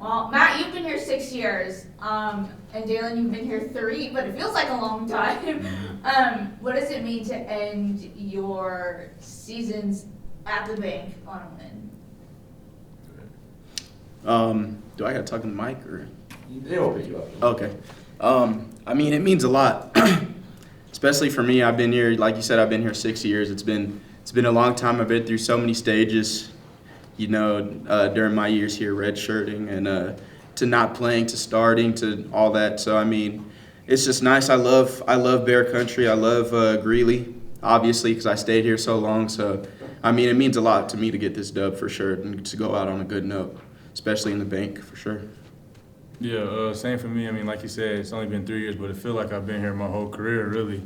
Well, Matt, you've been here 6 years, and Dalen, you've been here 3, but it feels like a long time. What does it mean to end your seasons at the bank on a win? Do I gotta talk to the mic or? They'll pick you up. Okay. I mean, it means a lot, especially for me. I've been here, like you said, I've been here 6 years. It's been a long time. I've been through so many stages, during my years here, redshirting and to not playing, to starting, to all that. So I mean, it's just nice. I love Bear Country. I love Greeley, obviously, because I stayed here so long. So I mean, it means a lot to me to get this dub for sure and to go out on a good note, especially in the bank for sure. Yeah, same for me. I mean, like you said, it's only been 3 years, but it feels like I've been here my whole career, really.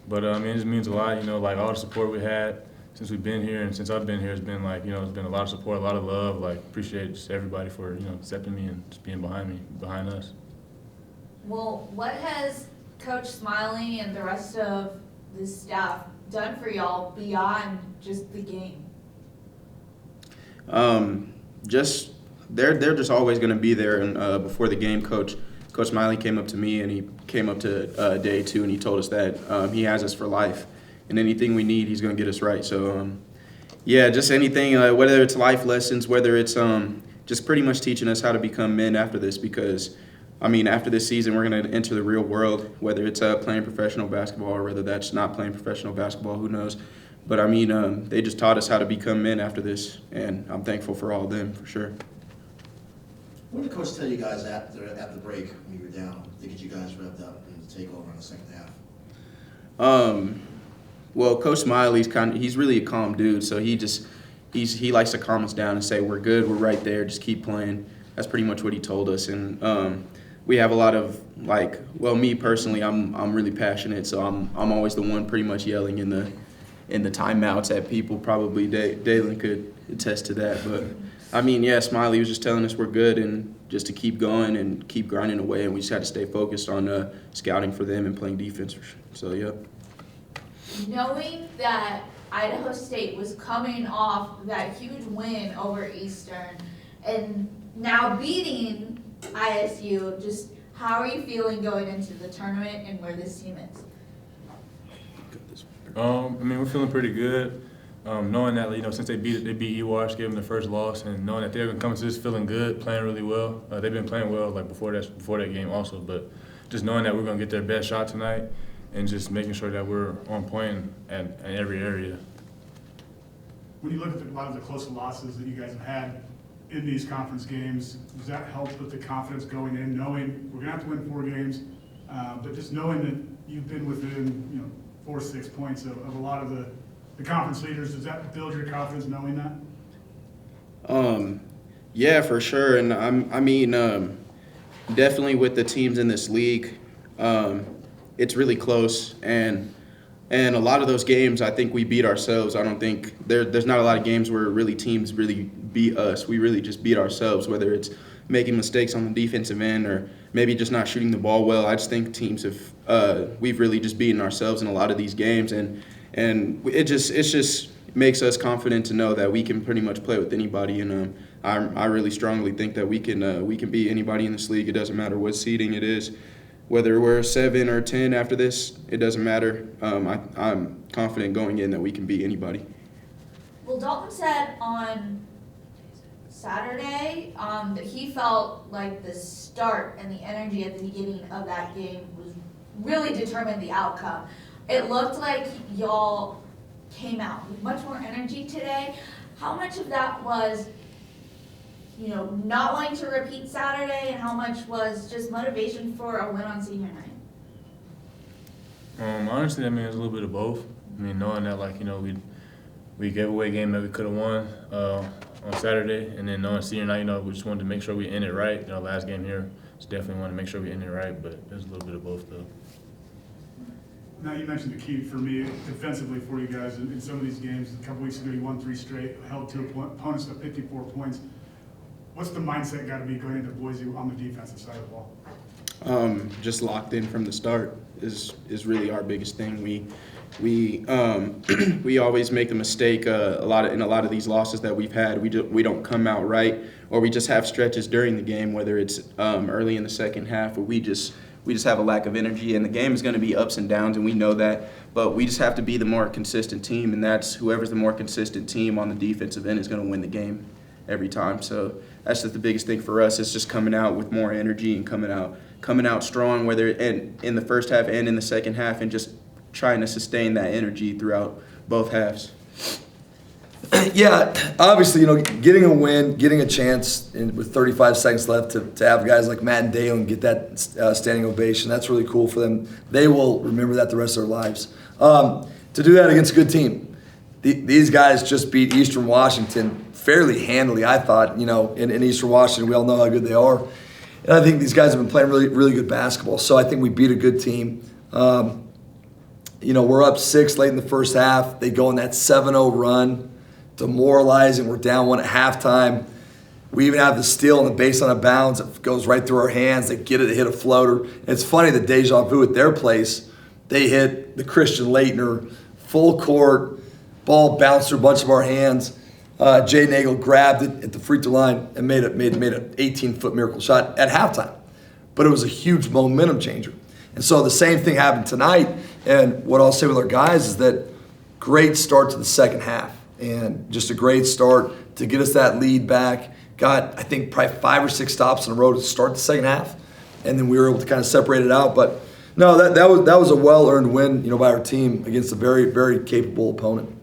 But I mean, it just means a lot, like all the support we had since we've been here and since I've been here has been like, it's been a lot of support, a lot of love. Like, appreciate just everybody for, accepting me and just being behind us. Well, what has Coach Smiley and the rest of the staff done for y'all beyond just the game? They're just always going to be there. And before the game, Coach Smiley came up to me and he came up to day 2 and he told us that he has us for life, and anything we need, he's going to get us right. So just anything, whether it's life lessons, whether it's just pretty much teaching us how to become men after this. Because I mean, after this season, we're going to enter the real world, whether it's playing professional basketball or whether that's not playing professional basketball, who knows. But I mean, they just taught us how to become men after this, and I'm thankful for all of them for sure. What did Coach tell you guys at the break when you were down to get you guys revved up and to take over in the second half? Well, Coach Smiley's he's really a calm dude, so he likes to calm us down and say, we're good, we're right there, just keep playing. That's pretty much what he told us. And we have a lot of, me personally, I'm really passionate, so I'm always the one pretty much yelling in the timeouts at people. Probably Dalen could attest to that. But I mean, Smiley was just telling us we're good and just to keep going and keep grinding away, and we just had to stay focused on scouting for them and playing defense. So, yeah. Knowing that Idaho State was coming off that huge win over Eastern and now beating ISU, just how are you feeling going into the tournament and where this team is? I mean, we're feeling pretty good. Knowing that, since they beat EWASH, gave them their first loss, and knowing that they're going to come to this feeling good, playing really well. They've been playing well before that game also, but just knowing that we're going to get their best shot tonight and just making sure that we're on point in every area. When you look at a lot of the close losses that you guys have had in these conference games, does that help with the confidence going in, knowing we're going to have to win 4 games, but just knowing that you've been within 4 or 6 points of a lot of the conference leaders, does that build your confidence knowing that? Yeah, for sure. And I mean, definitely with the teams in this league, it's really close. And a lot of those games, I think we beat ourselves. I don't think there's not a lot of games where really teams really beat us. We really just beat ourselves, whether it's making mistakes on the defensive end or maybe just not shooting the ball well. I just think teams we've really just beaten ourselves in a lot of these games, and it just makes us confident to know that we can pretty much play with anybody. And I really strongly think that we can beat anybody in this league. It doesn't matter what seeding it is, whether we're 7 or 10 after this. It doesn't matter. I'm confident going in that we can beat anybody. Well, Dalton said on Saturday that he felt like the start and the energy at the beginning of that game was really determined the outcome. It looked like y'all came out with much more energy today. How much of that was, not wanting to repeat Saturday, and how much was just motivation for a win on senior night? Honestly, I mean, it's a little bit of both. I mean, knowing that, we gave away a game that we could have won on Saturday, and then knowing senior night, we just wanted to make sure we end it right. Last game here, just definitely want to make sure we end it right, but there's a little bit of both, though. Now, you mentioned the key for me defensively for you guys in some of these games. A couple weeks ago, you won 3 straight, held 2 opponents to 54 points. What's the mindset got to be going into Boise on the defensive side of the ball? Just locked in from the start is really our biggest thing. We always make the mistake in a lot of these losses that we've had. We don't come out right, we just have stretches during the game, whether it's early in the second half, or we just have a lack of energy, and the game is going to be ups and downs, and we know that. But we just have to be the more consistent team, and that's whoever's the more consistent team on the defensive end is going to win the game every time. So that's just the biggest thing for us. It's just coming out with more energy and coming out strong, whether in the first half and in the second half, and just trying to sustain that energy throughout both halves. Yeah, obviously, getting a win, getting a chance with 35 seconds left to have guys like Matt and Dalen get that standing ovation, that's really cool for them. They will remember that the rest of their lives. To do that against a good team. These guys just beat Eastern Washington fairly handily, I thought. In Eastern Washington, we all know how good they are. And I think these guys have been playing really, really good basketball. So I think we beat a good team. We're up 6 late in the first half. They go on that 7-0 run. Demoralizing. We're down 1 at halftime. We even have the steal on the baseline of bounds. It goes right through our hands. They get it, they hit a floater. And it's funny, the deja vu at their place. They hit the Christian Leitner, full court, ball bounced through a bunch of our hands. Jay Nagel grabbed it at the free throw line and made an 18-foot miracle shot at halftime. But it was a huge momentum changer. And so the same thing happened tonight. And what I'll say with our guys is that great start to the second half. And just a great start to get us that lead back. Got, I think, probably 5 or 6 stops in a row to start the second half. And then we were able to kind of separate it out. But no, that was a well-earned win, by our team against a very, very capable opponent.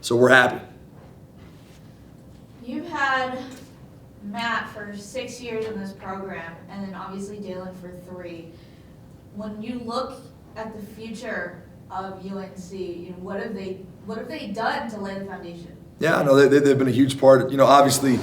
So we're happy. You've had Matt for 6 years in this program, and then obviously Dalen for 3. When you look at the future of UNC, what have they done to lay the foundation? Yeah, no, they've been a huge part. Obviously,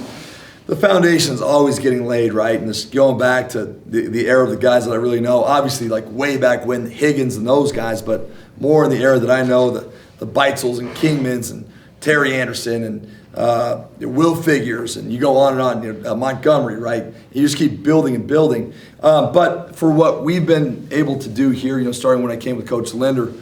the foundation's always getting laid, right? And this going back to the era of the guys that I really know. Obviously, like way back when, Higgins and those guys, but more in the era that I know, the Beitzel's and Kingmans and Terry Anderson and Will Figures, and you go on and on, Montgomery, right? You just keep building and building. But for what we've been able to do here, starting when I came with Coach Linder,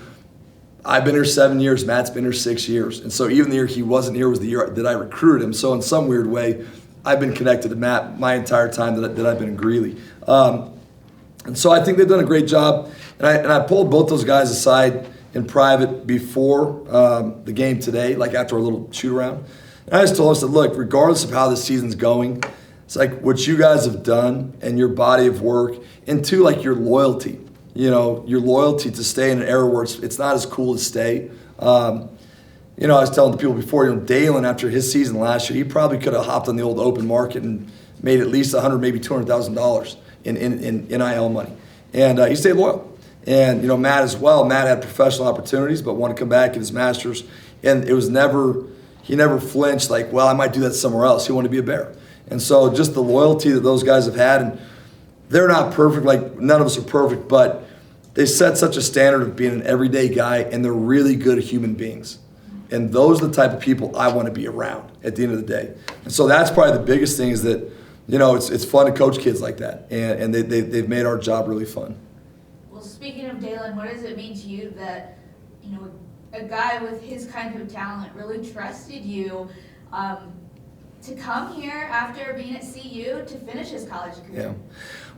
I've been here 7 years, Matt's been here 6 years. And so even the year he wasn't here was the year that I recruited him. So in some weird way, I've been connected to Matt my entire time that I've been in Greeley. And so I think they've done a great job. And I pulled both those guys aside in private before the game today, like after a little shoot around. And I just told them, I said, look, regardless of how this season's going, it's like what you guys have done and your body of work, and two, like your loyalty. Your loyalty to stay in an era where it's not as cool to stay. I was telling the people before, Dalen, after his season last year, he probably could have hopped on the old open market and made at least $100,000, maybe $200,000 in NIL money. And he stayed loyal. And, Matt as well. Matt had professional opportunities, but wanted to come back, get his master's. And it was he never flinched like, well, I might do that somewhere else. He wanted to be a Bear. And so just the loyalty that those guys have had, and they're not perfect, like none of us are perfect, but they set such a standard of being an everyday guy, and they're really good human beings. And those are the type of people I want to be around at the end of the day. And so that's probably the biggest thing is that, it's fun to coach kids like that. And they've made our job really fun. Well, speaking of Dalen, what does it mean to you that, a guy with his kind of talent really trusted you to come here after being at CU to finish his college career? Yeah.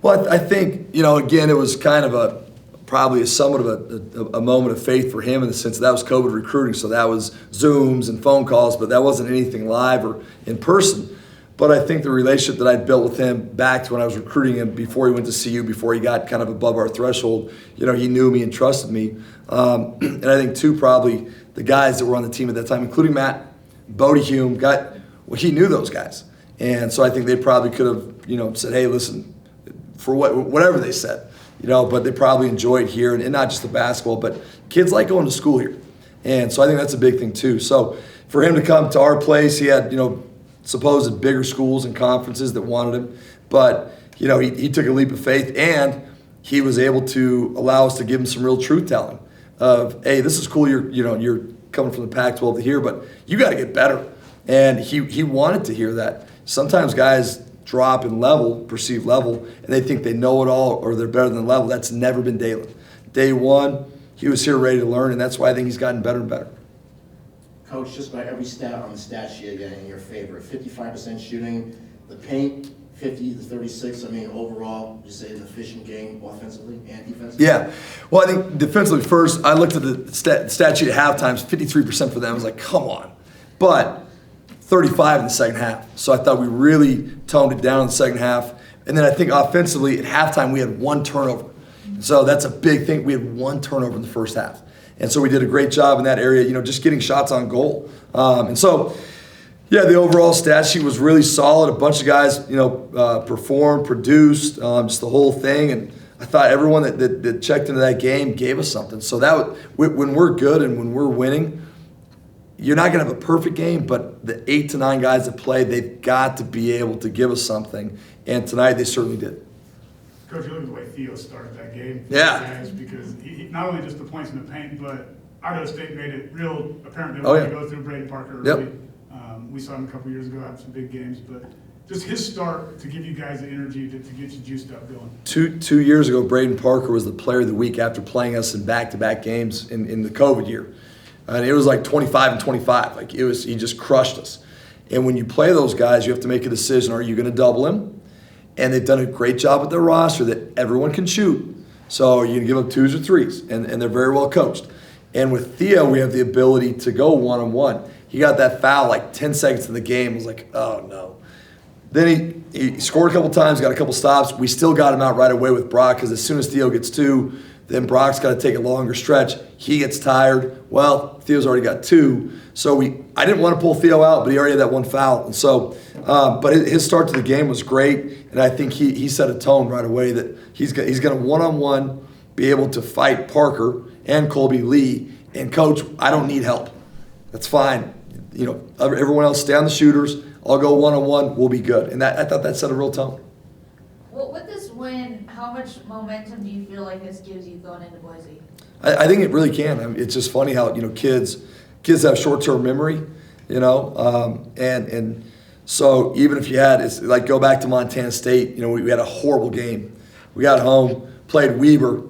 Well, I think, again, it was kind of probably somewhat of a moment of faith for him in the sense that was COVID recruiting. So that was Zooms and phone calls, but that wasn't anything live or in person. But I think the relationship that I built with him back to when I was recruiting him before he went to CU, before he got kind of above our threshold, he knew me and trusted me. And I think, too, probably the guys that were on the team at that time, including Matt, Bodie Hume, he knew those guys. And so I think they probably could have, said, hey, listen, for whatever they said, but they probably enjoyed here, and not just the basketball, but kids like going to school here. And so I think that's a big thing, too. So for him to come to our place, he had, supposed bigger schools and conferences that wanted him. But, he took a leap of faith, and he was able to allow us to give him some real truth telling of, hey, this is cool, you're coming from the Pac-12 to here, but you got to get better. And he wanted to hear that. Sometimes guys drop in perceived level, and they think they know it all or they're better than the level. That's never been Dalen. Day one, he was here ready to learn, and that's why I think he's gotten better and better. Coach, just by every stat on the stat sheet again in your favor, 55% shooting, The paint, 50-36, I mean, overall, you say an efficient game offensively and defensively? Yeah. Well, I think defensively first, I looked at the stat sheet at halftime, 53% for them. I was like, come on. But 35 in the second half. So I thought we really toned it down in the second half. And then I think offensively at halftime, we had 1 turnover. So that's a big thing. We had 1 turnover in the first half. And so we did a great job in that area, just getting shots on goal. And so, yeah, the overall stat sheet was really solid. A bunch of guys, performed, produced, just the whole thing. And I thought everyone that checked into that game gave us something. So when we're good and when we're winning, you're not going to have a perfect game, but the 8 to 9 guys that play, they've got to be able to give us something. And tonight they certainly did. Coach, you look at the way Theo started that game. Yeah. Guys, because he not only just the points in the paint, but Idaho State made it real apparent they Oh, wanted yeah. to go through Braden Parker Yep. early. We saw him a couple years ago have some big games, but just his start to give you guys the energy to get you juiced up going. 2 years ago, Braden Parker was the player of the week after playing us in back-to-back games in the COVID year. And it was like 25 and 25. Like he just crushed us. And when you play those guys, you have to make a decision. Are you going to double him? And they've done a great job with their roster that everyone can shoot. So you're going to give up 2s or 3s, and they're very well coached. And with Theo, we have the ability to go one-on-one. He got that foul like 10 seconds in the game. I was like, oh, no. Then he scored a couple times, got a couple stops. We still got him out right away with Brock because as soon as Theo gets 2, then Brock's got to take a longer stretch. He gets tired. Well, Theo's already got 2. So I didn't want to pull Theo out, but he already had that 1 foul. And so, but his start to the game was great. And I think he set a tone right away that he's going to one-on-one be able to fight Parker and Colby Lee. And, Coach, I don't need help. That's fine. Everyone else stay on the shooters. I'll go one-on-one. We'll be good. And I thought that set a real tone. Well, with this win, how much momentum do you feel like this gives you going into Boise? I think it really can. I mean, it's just funny how kids have short-term memory, and so even if you had, it's like go back to Montana State. We had a horrible game. We got home, played Weber,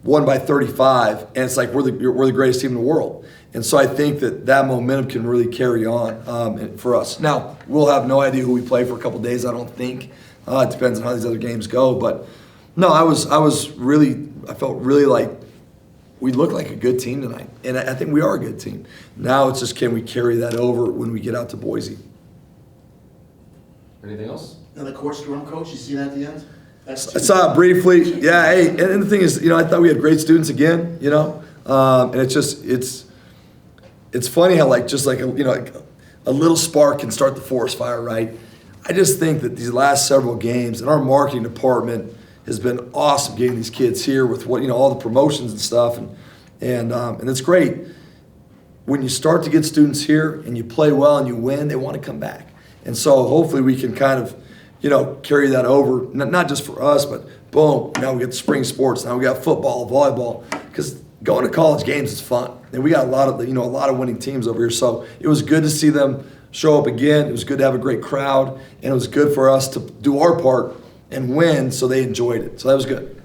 won by 35, and it's like we're the greatest team in the world. And so I think that momentum can really carry on for us. Now we'll have no idea who we play for a couple days. I don't think. It depends on how these other games go, but no, I felt really like we looked like a good team tonight, and I think we are a good team. Now it's just can we carry that over when we get out to Boise? Anything else? And the court scrum, Coach, you see that at the end? I saw it briefly. Yeah, hey, and the thing is, I thought we had great students again, and it's funny how like a little spark can start the forest fire, right? I just think that these last several games and our marketing department has been awesome getting these kids here with all the promotions and stuff, and it's great. When you start to get students here and you play well and you win, they want to come back. And so hopefully we can kind of, carry that over, not just for us, but boom, now we get the spring sports, now we got football, volleyball, because going to college games is fun. And we got a lot of winning teams over here. So it was good to see them show up again. It was good to have a great crowd, and it was good for us to do our part and win, so they enjoyed it. So that was good.